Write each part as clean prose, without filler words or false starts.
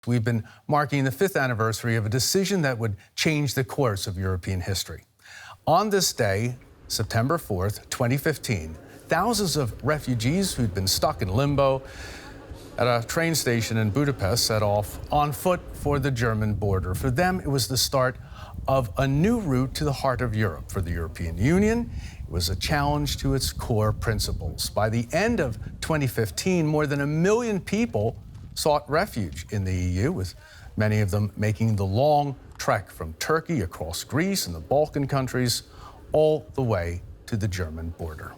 We've been marking the 5th anniversary of a decision that would change the course of European history. On this day, September 4th, 2015, thousands of refugees who'd been stuck in limbo at a train station in Budapest set off on foot for the German border. For them, it was the start of a new route to the heart of Europe. For the European Union, it was a challenge to its core principles. By the end of 2015, more than 1 million people sought refuge in the EU, with many of them making the long trek from Turkey across Greece and the Balkan countries all the way to the German border.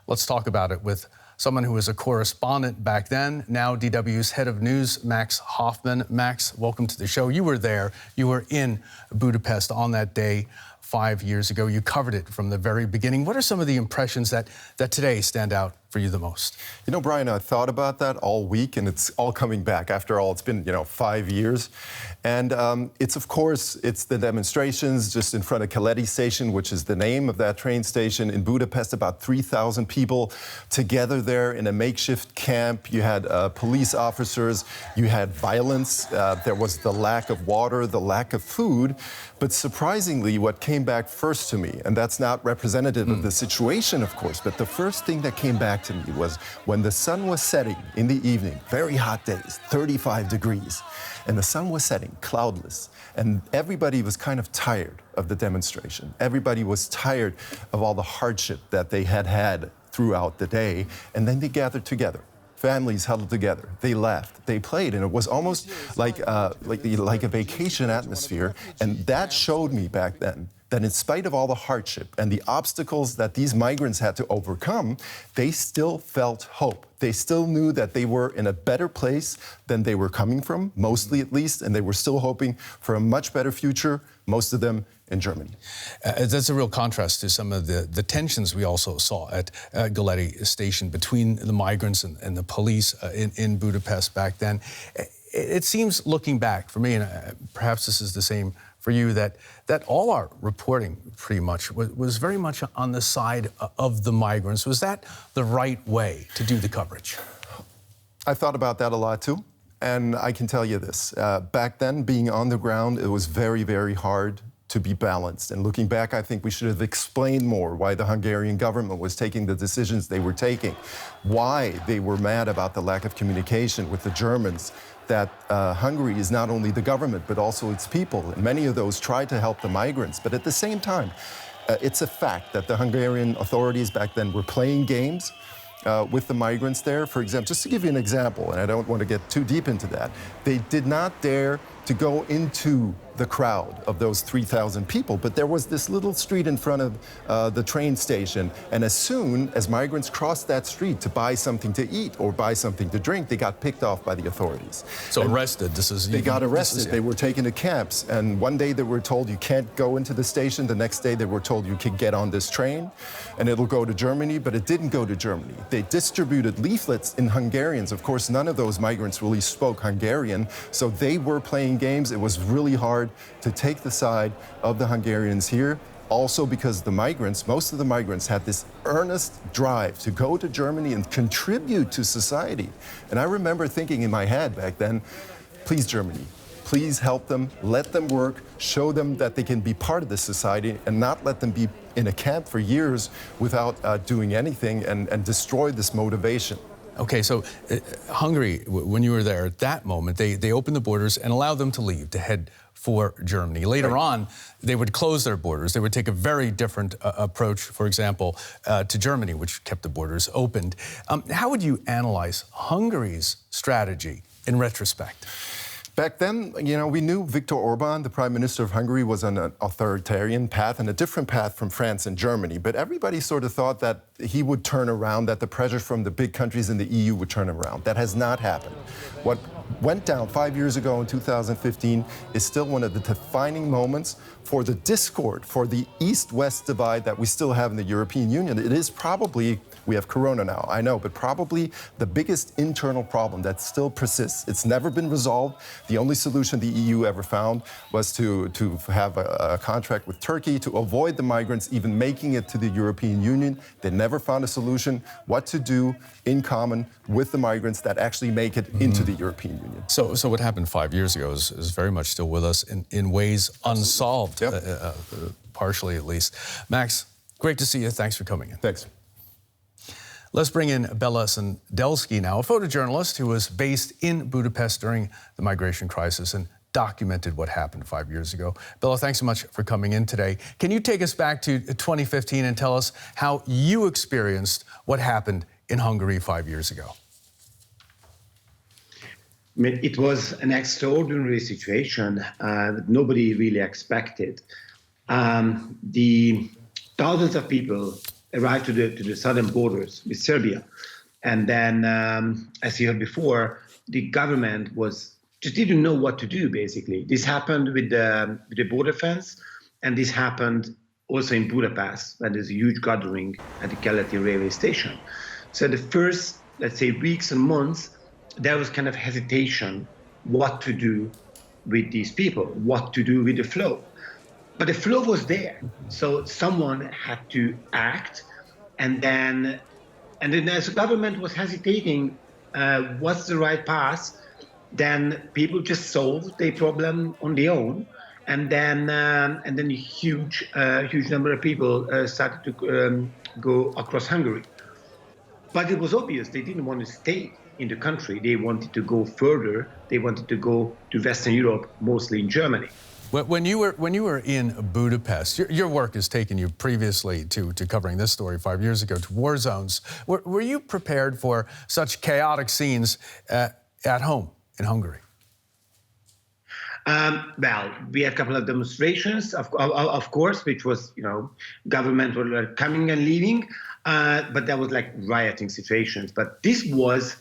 Let's talk about it with someone who was a correspondent back then, now DW's head of news, Max Hoffman. Max, welcome to the show. You were there. You were in Budapest on that day 5 years ago. You covered it from the very beginning. What are some of the impressions that today stand out for you the most? You know, Brian, I thought about that all week, and it's all coming back. After all, it's been, 5 years. And it's the demonstrations just in front of Keleti Station, which is the name of that train station in Budapest. About 3,000 people together there in a makeshift camp. You had police officers. You had violence. There was the lack of water, the lack of food. But surprisingly, what came back first to me, and that's not representative of the situation, of course, but the first thing that came back to me was when the sun was setting in the evening, very hot days, 35 degrees, and the sun was setting, cloudless, and everybody was kind of tired of the demonstration. Everybody was tired of all the hardship that they had had throughout the day, and then they gathered together. Families huddled together. They laughed. They played, and it was almost like a vacation atmosphere. And that showed me back then that in spite of all the hardship and the obstacles that these migrants had to overcome, they still felt hope. They still knew that they were in a better place than they were coming from, mostly at least, and they were still hoping for a much better future, most of them in Germany. That's a real contrast to some of the tensions we also saw at Keleti Station between the migrants and the police in Budapest back then. It seems, looking back for me, and perhaps this is the same for you, that all our reporting pretty much was very much on the side of the migrants. Was that the right way to do the coverage? I thought about that a lot too. And I can tell you this, back then, being on the ground, it was very, very hard to be balanced. And looking back, I think we should have explained more why the Hungarian government was taking the decisions they were taking, why they were mad about the lack of communication with the Germans, that Hungary is not only the government, but also its people. And many of those tried to help the migrants. But at the same time, it's a fact that the Hungarian authorities back then were playing games with the migrants there. For example, just to give you an example, and I don't want to get too deep into that, they did not dare to go into the crowd of those 3,000 people, but there was this little street in front of the train station, and as soon as migrants crossed that street to buy something to eat or buy something to drink, they got picked off by the authorities. So arrested, They got arrested, they were taken to camps, and one day they were told you can't go into the station, the next day they were told you can get on this train, and it'll go to Germany, but it didn't go to Germany. They distributed leaflets in Hungarians. Of course, none of those migrants really spoke Hungarian, so they were playing games. It was really hard to take the side of the Hungarians here, also because the migrants, most of the migrants had this earnest drive to go to Germany and contribute to society. And I remember thinking in my head back then, please, Germany, please help them, let them work, show them that they can be part of this society and not let them be in a camp for years without doing anything and destroy this motivation. Okay, so Hungary, when you were there at that moment, they opened the borders and allowed them to leave, to head for Germany. Later on, they would close their borders. They would take a very different approach, for example, to Germany, which kept the borders opened. How would you analyze Hungary's strategy in retrospect? Back then, we knew Viktor Orban, the Prime Minister of Hungary, was on an authoritarian path and a different path from France and Germany. But everybody sort of thought that he would turn around, that the pressure from the big countries in the EU would turn around. That has not happened. What went down 5 years ago in 2015 is still one of the defining moments for the discord, for the East-West divide that we still have in the European Union. It is probably, we have Corona now, I know, but probably the biggest internal problem that still persists. It's never been resolved. The only solution the EU ever found was to have a contract with Turkey to avoid the migrants even making it to the European Union. They never never found a solution what to do in common with the migrants that actually make it into the European Union. So what happened 5 years ago is very much still with us in ways unsolved, Yep. partially at least. Max, great to see you. Thanks for coming in. Thanks. Let's bring in Bella Sandelski now, a photojournalist who was based in Budapest during the migration crisis and documented what happened 5 years ago. Bella, thanks so much for coming in today. Can you take us back to 2015 and tell us how you experienced what happened in Hungary 5 years ago? I mean, it was an extraordinary situation that nobody really expected. The thousands of people arrived to the southern borders with Serbia. And then, as you heard before, the government just didn't know what to do, basically. This happened with the border fence, and this happened also in Budapest, when there's a huge gathering at the Keleti railway station. So the first, let's say, weeks and months, there was kind of hesitation what to do with these people, what to do with the flow. But the flow was there, so someone had to act, and then as the government was hesitating, what's the right path? Then people just solved their problem on their own, and then a huge number of people started to go across Hungary. But it was obvious they didn't want to stay in the country. They wanted to go further. They wanted to go to Western Europe, mostly in Germany. When you were in Budapest, your work has taken you previously to covering this story 5 years ago to war zones. Were you prepared for such chaotic scenes at home in Hungary? Well, we had a couple of demonstrations, of course, which was, government were coming and leaving, but that was like rioting situations. But this was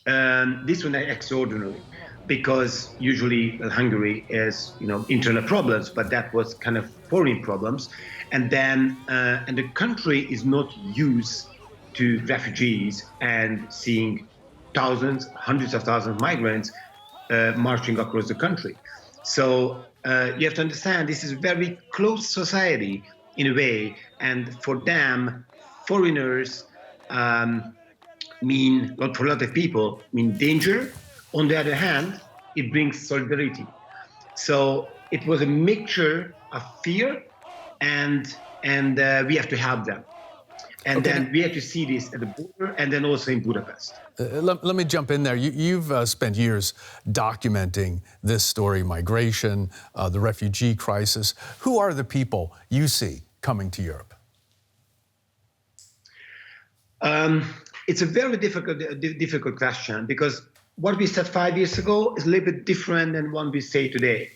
extraordinary, because usually Hungary is, internal problems, but that was kind of foreign problems. And then, and the country is not used to refugees and seeing thousands, hundreds of thousands of migrants marching across the country. So you have to understand, this is a very closed society in a way, and for them, foreigners mean, not for a lot of people, mean danger. On the other hand, it brings solidarity. So it was a mixture of fear, and we have to help them. And Okay. then we have to see this at the border, and then also in Budapest. Let me jump in there. You've spent years documenting this story, migration, the refugee crisis. Who are the people you see coming to Europe? It's a very difficult question, because what we said 5 years ago is a little bit different than what we say today.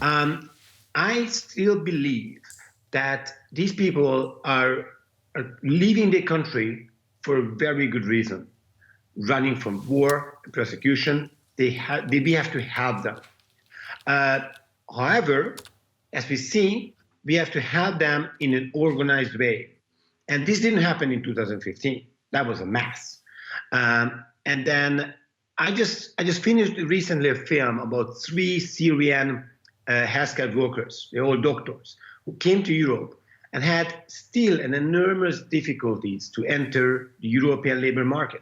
I still believe that these people are leaving the country for a very good reason. Running from war and persecution, we have to help them. However, as we see, we have to help them in an organized way. And this didn't happen in 2015. That was a mess. And then I just finished recently a film about 3 Syrian healthcare workers, they're all doctors, who came to Europe and had still an enormous difficulties to enter the European labor market.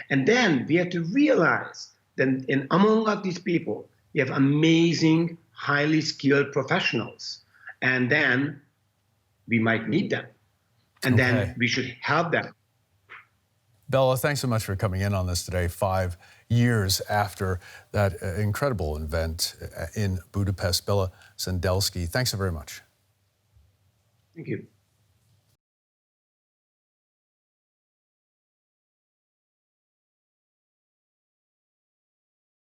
And then we have to realize that among all these people, we have amazing, highly skilled professionals. And then we might need them. And then we should help them. Bella, thanks so much for coming in on this today, 5 years after that incredible event in Budapest. Bella Sandelski, thanks so very much. Thank you.